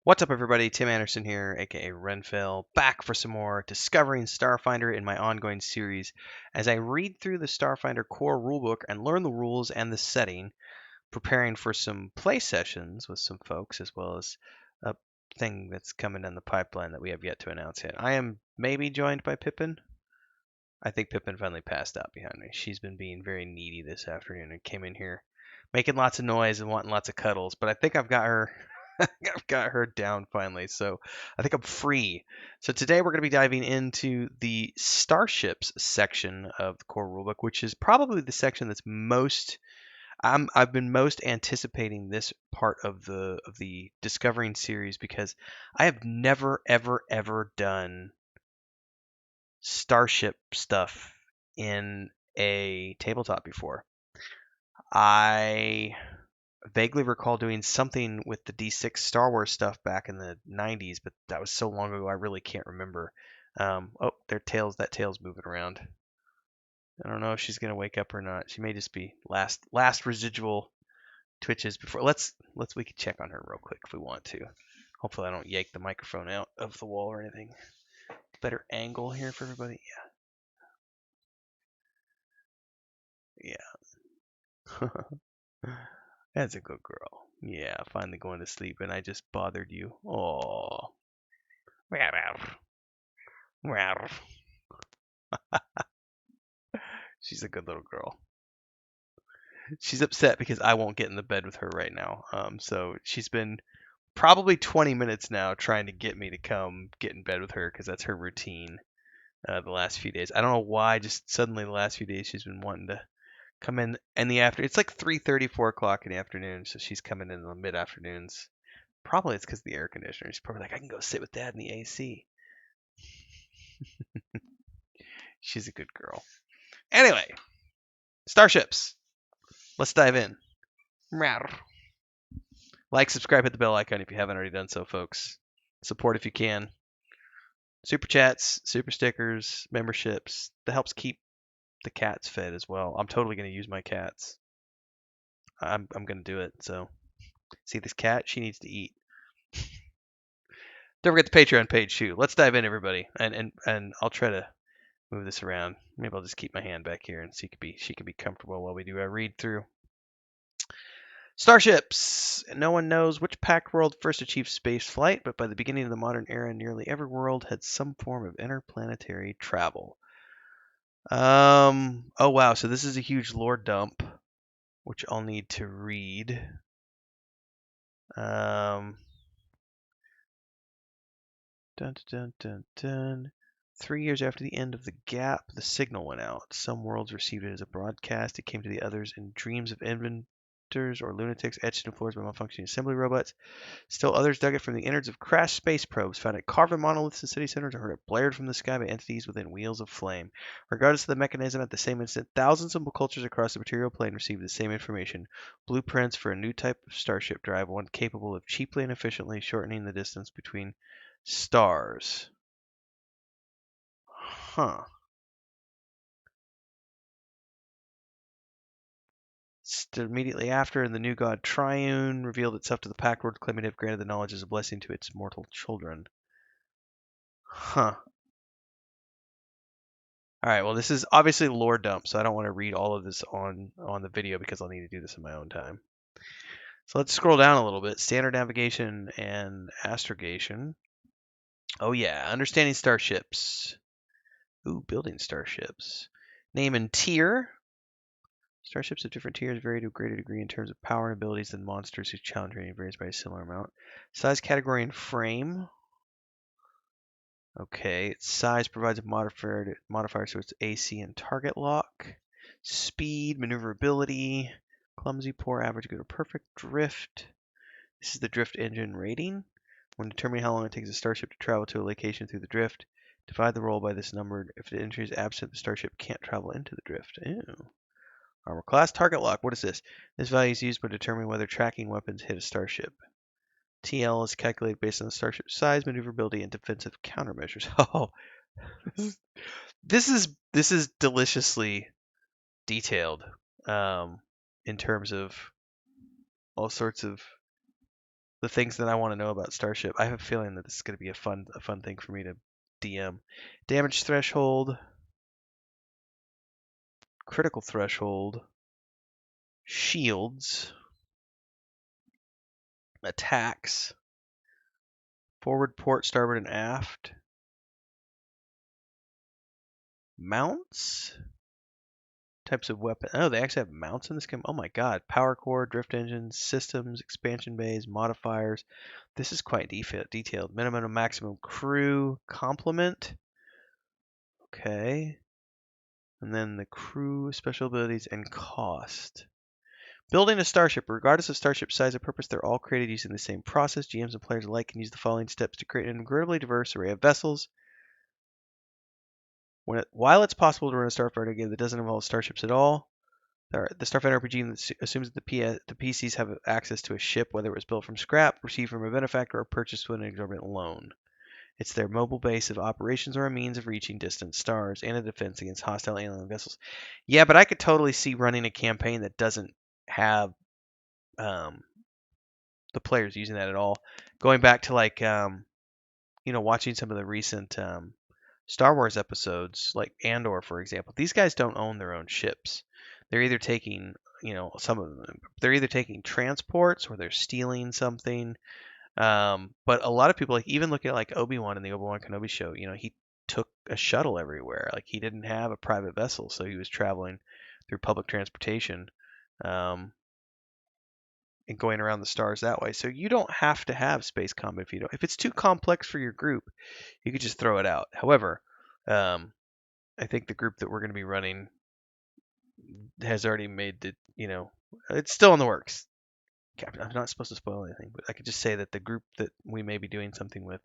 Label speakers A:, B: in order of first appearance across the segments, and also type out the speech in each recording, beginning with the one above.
A: What's up, everybody? Tim Anderson here, aka Renfell, back for some more Discovering Starfinder in my ongoing series as I read through the Starfinder core rulebook and learn the rules and the setting, preparing for some play sessions with some folks, as well as a thing that's coming down the pipeline that we have yet to announce yet. I am maybe joined by Pippin. I think Pippin finally passed out behind me. She's been being very needy this afternoon and came in here making lots of noise and wanting lots of cuddles, but I think I've got her I've got her down finally. So I think I'm free. So today we're going to be diving into the Starships section of the core rulebook, which is probably the section that's I've been most anticipating this part of the Discovering series because I have never ever done Starship stuff in a tabletop before. I vaguely recall doing something with the D6 Star Wars stuff back in the 90s, but that was so long ago I really can't remember. Oh, that tail's moving around. I don't know if she's gonna wake up or not. She may just be last residual twitches before. We can check on her real quick if we want to. Hopefully I don't yank the microphone out of the wall or anything. Better angle here for everybody. Yeah. That's a good girl. Yeah, finally going to sleep, and I just bothered you. Oh. She's a good little girl. She's upset because I won't get in the bed with her right now. So she's been probably 20 minutes now trying to get me to come get in bed with her because that's her routine the last few days. I don't know why, just suddenly the last few days she's been wanting to come in the afternoon. It's like 3:30, 4 o'clock in the afternoon, so she's coming in the mid afternoons. Probably it's because of the air conditioner. She's probably like, I can go sit with Dad in the AC. She's a good girl. Anyway, Starships. Let's dive in. Like, subscribe, hit the bell icon if you haven't already done so, folks. Support if you can. Super chats, super stickers, memberships. That helps keep the cats fed as well. I'm totally going to use my cats. I'm going to do it. So, see this cat? She needs to eat. Don't forget the Patreon page too. Let's dive in, everybody, and I'll try to move this around. Maybe I'll just keep my hand back here and she can be comfortable while we do a read through. Starships! No one knows which packed world first achieved space flight, but by the beginning of the modern era, nearly every world had some form of interplanetary travel. Oh wow, so this is a huge lore dump, which I'll need to read. Dun, dun, dun, dun. 3 years after the end of the gap, the signal went out. Some worlds received it as a broadcast. It came to the others in dreams of inventors or lunatics etched into floors by malfunctioning assembly robots. Still others dug it from the innards of crashed space probes, found it carved in monoliths in city centers, or heard it blared from the sky by entities within wheels of flame. Regardless of the mechanism, at the same instant, thousands of cultures across the material plane received the same information. Blueprints for a new type of starship drive, one capable of cheaply and efficiently shortening the distance between stars. Huh. Immediately after, the new god Triune revealed itself to the packed world, claiming to have granted the knowledge as a blessing to its mortal children. Huh. All right, well, this is obviously lore dump, so I don't want to read all of this on the video because I'll need to do this in my own time. So let's scroll down a little bit. Standard navigation and astrogation. Oh yeah, understanding starships. Ooh, building starships. Name and tier. Starships of different tiers vary to a greater degree in terms of power and abilities than monsters whose challenge rating varies by a similar amount. Size, category, and frame. Okay, size provides a modifier so it's AC and target lock. Speed, maneuverability, clumsy, poor, average, good, or perfect. Drift. This is the drift engine rating. When determining how long it takes a starship to travel to a location through the drift, divide the roll by this number. If the entry is absent, the starship can't travel into the drift. Ew. Armor class, target lock. What is this? This value is used by determining whether tracking weapons hit a starship. TL is calculated based on the starship's size, maneuverability, and defensive countermeasures. Oh, this is deliciously detailed in terms of all sorts of the things that I want to know about Starship. I have a feeling that this is going to be a fun thing for me to DM. Damage threshold, critical threshold, shields, attacks, forward, port, starboard, and aft, mounts, types of weapon. Oh, they actually have mounts in this game. Oh my god. Power core, drift engines, systems, expansion bays, modifiers. This is quite detailed. Minimum and maximum crew complement. Okay. And then the crew, special abilities, and cost. Building a starship. Regardless of starship size or purpose, they're all created using the same process. GMs and players alike can use the following steps to create an incredibly diverse array of vessels. While it's possible to run a Starfighter game that doesn't involve starships at all, the Starfighter RPG assumes that the PCs have access to a ship, whether it was built from scrap, received from a benefactor, or purchased with an exorbitant loan. It's their mobile base of operations or a means of reaching distant stars and a defense against hostile alien vessels. Yeah, but I could totally see running a campaign that doesn't have um, the players using that at all. Going back to like watching some of the recent Star Wars episodes, like Andor, for example. These guys don't own their own ships. They're either taking, some of them, they're either taking transports or they're stealing something. But a lot of people, like even looking at like Obi-Wan in the Obi-Wan Kenobi show, he took a shuttle everywhere. Like he didn't have a private vessel, so he was traveling through public transportation. Um, and going around the stars that way. So you don't have to have space combat if you don't. If it's too complex for your group, you could just throw it out. However, um, I think the group that we're going to be running has already made the, it's still in the works. I'm not supposed to spoil anything, but I could just say that the group that we may be doing something with,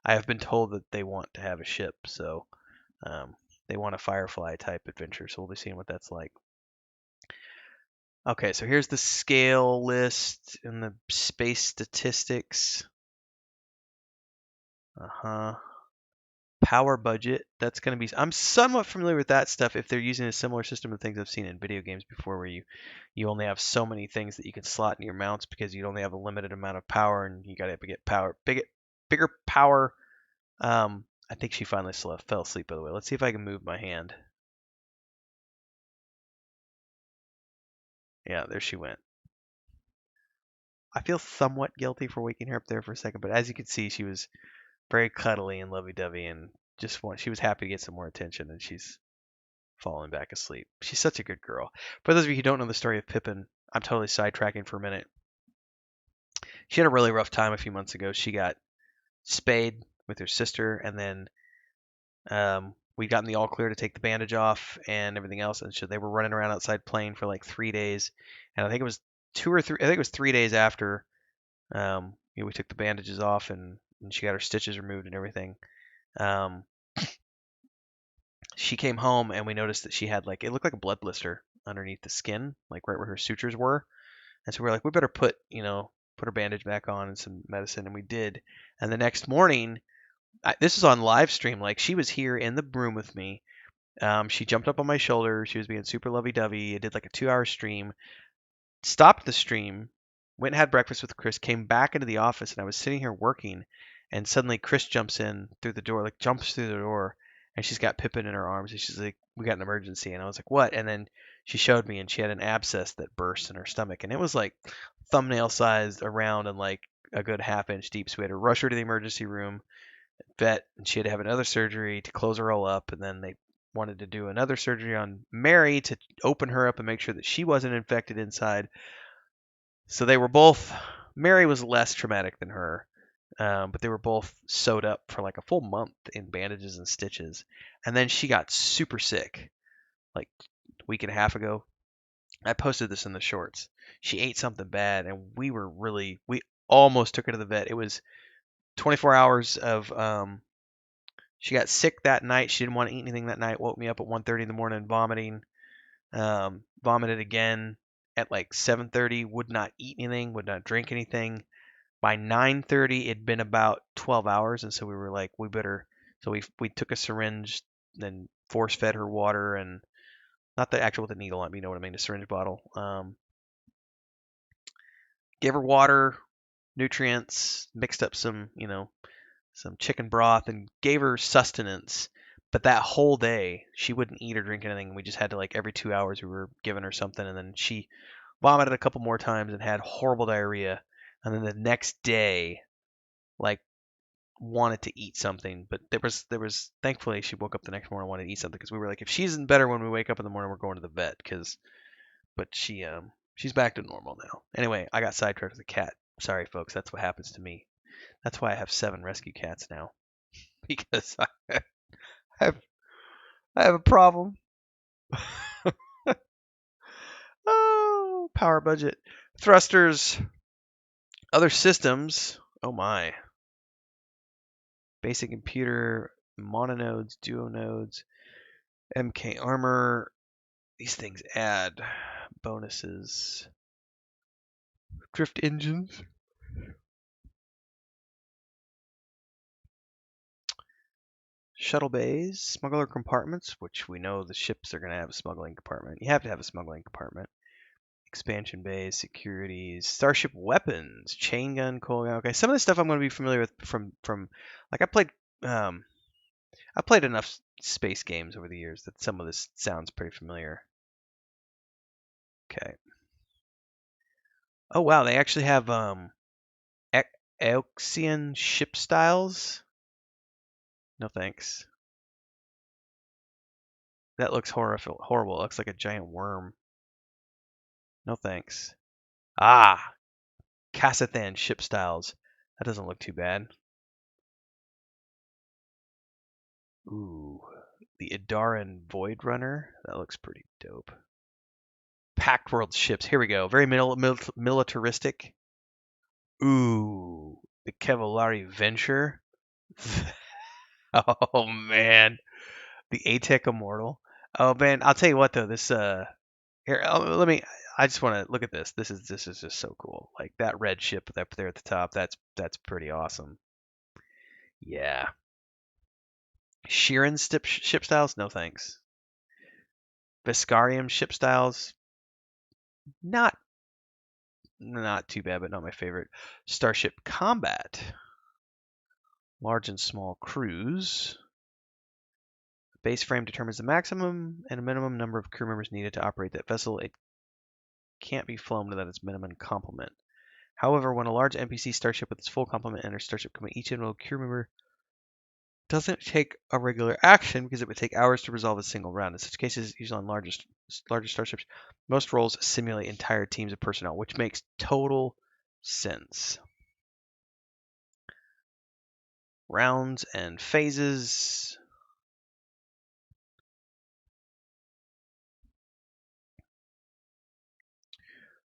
A: I have been told that they want to have a ship, so they want a Firefly type adventure. So we'll be seeing what that's like. Okay, so here's the scale list and the space statistics. Uh-huh. Power budget. That's going to be. I'm somewhat familiar with that stuff if they're using a similar system of things I've seen in video games before, where you only have so many things that you can slot in your mounts because you only have a limited amount of power, and you got to get bigger power. I think she finally fell asleep. By the way, let's see if I can move my hand. Yeah, there she went. I feel somewhat guilty for waking her up there for a second, but as you can see, she was very cuddly and lovey-dovey, and she was happy to get some more attention, and she's falling back asleep. She's such a good girl. For those of you who don't know the story of Pippin, I'm totally sidetracking for a minute. She had a really rough time a few months ago. She got spayed with her sister, and then we'd gotten the all clear to take the bandage off and everything else. And so they were running around outside playing for like 3 days. And I think it was 2 or 3, I think it was 3 days after we took the bandages off and she got her stitches removed and everything. Um, she came home and we noticed that she had like, it looked like a blood blister underneath the skin, like right where her sutures were. And so we were like, we better put her bandage back on and some medicine. And we did. And the next morning, this was on live stream. Like she was here in the room with me. She jumped up on my shoulder. She was being super lovey-dovey. I did like a 2-hour stream. Stopped the stream. Went and had breakfast with Chris. Came back into the office, and I was sitting here working. And suddenly Chris jumps in through the door, like jumps through the door, and she's got Pippin in her arms. And she's like, "We got an emergency." And I was like, "What?" And then she showed me, and she had an abscess that burst in her stomach, and it was like thumbnail sized around and like a good half-inch deep. So we had to rush her to the emergency room vet, and she had to have another surgery to close her all up, and then they wanted to do another surgery on Mary to open her up and make sure that she wasn't infected inside. So they were both. Mary was less traumatic than her, but they were both sewed up for like a full month in bandages and stitches. And then she got super sick, like a week and a half ago. I posted this in the shorts. She ate something bad, and we almost took her to the vet. It was 24 hours of she got sick that night. She didn't want to eat anything that night. Woke me up at 1:30 in the morning vomiting. Vomited again at like 7:30. Would not eat anything. Would not drink anything. By 9:30, it'd been about 12 hours, and so we were like, we better. So we took a syringe, then force fed her water, and not the actual with the needle on, you know what I mean, a syringe bottle. Gave her water. nutrients, mixed up some, some chicken broth, and gave her sustenance. But that whole day, she wouldn't eat or drink anything. We just had to, like, every 2 hours we were giving her something, and then she vomited a couple more times and had horrible diarrhea. And then the next day, like, wanted to eat something, but there was thankfully she woke up the next morning and wanted to eat something because we were like, if she isn't better when we wake up in the morning, we're going to the vet. But she's back to normal now. Anyway, I got sidetracked with a cat. Sorry, folks. That's what happens to me. That's why I have 7 rescue cats now because have I have a problem. Oh, power budget, thrusters, other systems. Oh my, basic computer, mononodes, duonodes, MK armor. These things add bonuses. Drift engines. Shuttle bays, smuggler compartments, which we know the ships are going to have a smuggling compartment. You have to have a smuggling compartment. Expansion bays, securities, starship weapons, chain gun, cool. Okay, some of this stuff I'm going to be familiar with from like I played enough space games over the years that some of this sounds pretty familiar. Okay. Oh wow, they actually have Eoxian ship styles. No thanks. That looks horrible. It looks like a giant worm. No thanks. Ah, Casathan ship styles. That doesn't look too bad. Ooh, the Idaran Void Runner. That looks pretty dope. Packed World ships. Here we go. Very militaristic. Ooh, the Kevallari Venture. Oh man, the Atec Immortal. Oh man, I'll tell you what though. This here, let me. I just want to look at this. This is just so cool. Like that red ship up there at the top. That's pretty awesome. Yeah. Sheeran ship styles? No thanks. Viscarium ship styles? Not not too bad, but not my favorite. Starship combat. Large and small crews. Base frame determines the maximum and minimum number of crew members needed to operate that vessel. It can't be flown without its minimum complement. However, when a large NPC starship with its full complement enters Starship Command, each individual crew member doesn't take a regular action because it would take hours to resolve a single round. In such cases, usually on larger starships, most roles simulate entire teams of personnel, which makes total sense. Rounds and phases.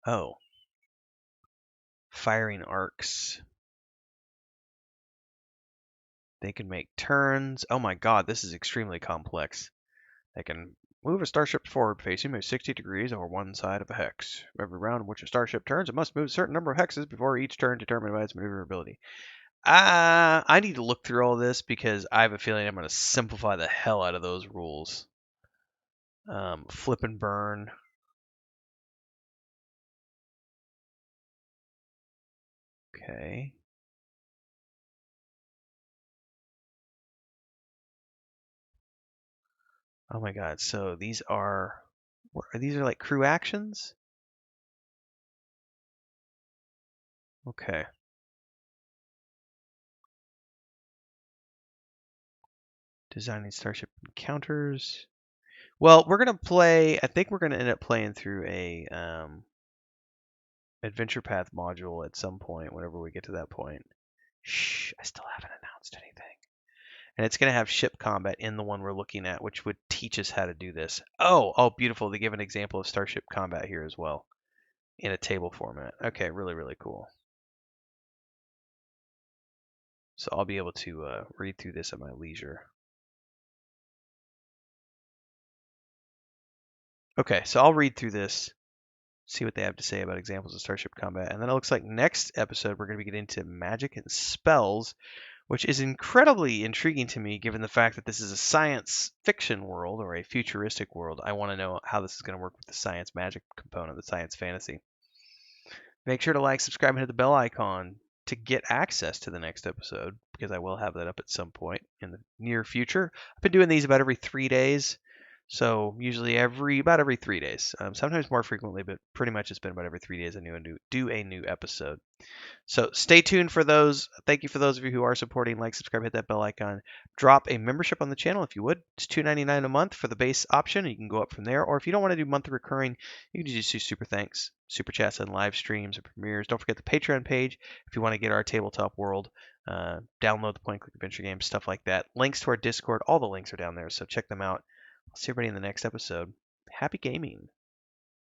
A: Oh, firing arcs. They can make turns. Oh my god, this is extremely complex. They can move a starship forward facing by 60 degrees over one side of a hex. Every round in which a starship turns, it must move a certain number of hexes before each turn determined by its maneuverability. I need to look through all this because I have a feeling I'm going to simplify the hell out of those rules. Flip and burn. Okay. Oh my god. So these are like crew actions? Okay. Designing starship encounters. Well, we're gonna play. I think we're gonna end up playing through a adventure path module at some point. Whenever we get to that point. Shh! I still haven't announced anything. And it's gonna have ship combat in the one we're looking at, which would teach us how to do this. Oh, beautiful! They give an example of starship combat here as well, in a table format. Okay, really, really cool. So I'll be able to read through this at my leisure. Okay, so I'll read through this, see what they have to say about examples of starship combat. And then it looks like next episode we're going to be getting into magic and spells, which is incredibly intriguing to me given the fact that this is a science fiction world or a futuristic world. I want to know how this is going to work with the science magic component, the science fantasy. Make sure to like, subscribe, and hit the bell icon. to get access to the next episode, because I will have that up at some point in the near future. I've been doing these about every 3 days. So usually about every 3 days, sometimes more frequently, but pretty much it's been about every 3 days I do a new episode. So stay tuned for those. Thank you for those of you who are supporting. Like, subscribe, hit that bell icon. Drop a membership on the channel if you would. It's $2.99 a month for the base option. You can go up from there. Or if you don't want to do monthly recurring, you can just do super thanks, super chats, and live streams or premieres. Don't forget the Patreon page if you want to get our tabletop world. Download the point-click adventure games, stuff like that. Links to our Discord. All the links are down there, so check them out. I'll see everybody in the next episode. Happy gaming.